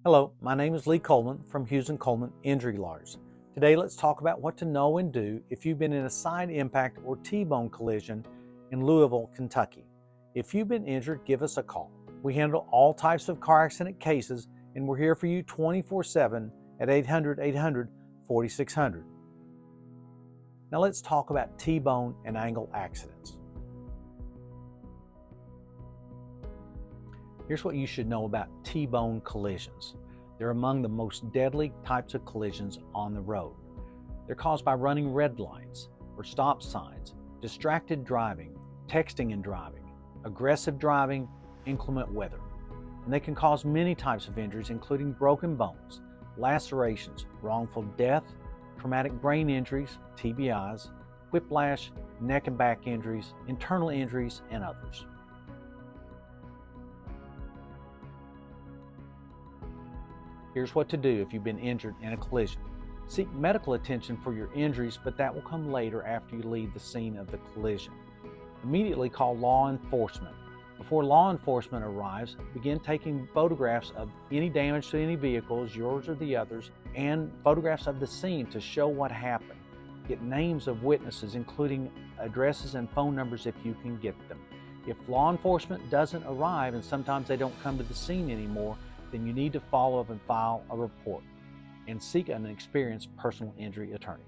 Hello, my name is Lee Coleman from Hughes Coleman Injury Lawyers. Today let's talk about what to know and do if you've been in a side impact or T-bone collision in Louisville, Kentucky. If you've been injured, give us a call. We handle all types of car accident cases and we're here for you 24/7 at 800-800-4600. Now let's talk about T-bone and angle accidents. Here's what you should know about T-bone collisions. They're among the most deadly types of collisions on the road. They're caused by running red lights or stop signs, distracted driving, texting and driving, aggressive driving, inclement weather. And they can cause many types of injuries, including broken bones, lacerations, wrongful death, traumatic brain injuries, TBIs, whiplash, neck and back injuries, internal injuries, and others. Here's what to do if you've been injured in a collision. Seek medical attention for your injuries, but that will come later after you leave the scene of the collision. Immediately call law enforcement. Before law enforcement arrives, begin taking photographs of any damage to any vehicles, yours or the others, and photographs of the scene to show what happened. Get names of witnesses, including addresses and phone numbers if you can get them. If law enforcement doesn't arrive, and sometimes they don't come to the scene anymore, then you need to follow up and file a report and seek an experienced personal injury attorney.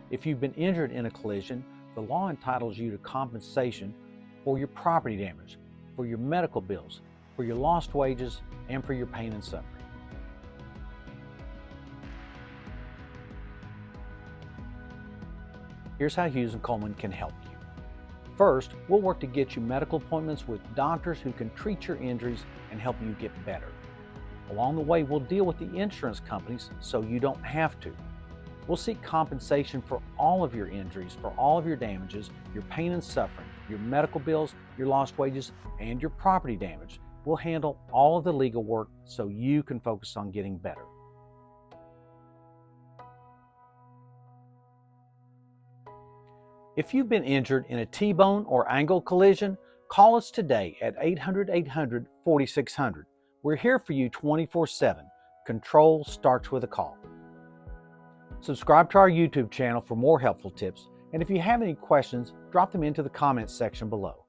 If you've been injured in a collision, the law entitles you to compensation for your property damage, for your medical bills, for your lost wages, and for your pain and suffering. Here's how Hughes Coleman can help you. First, we'll work to get you medical appointments with doctors who can treat your injuries and help you get better. Along the way, we'll deal with the insurance companies so you don't have to. We'll seek compensation for all of your injuries, for all of your damages, your pain and suffering, your medical bills, your lost wages, and your property damage. We'll handle all of the legal work so you can focus on getting better. If you've been injured in a T-bone or angle collision, call us today at 800-800-4600. We're here for you 24/7. Control starts with a call. Subscribe to our YouTube channel for more helpful tips, and if you have any questions, drop them into the comments section below.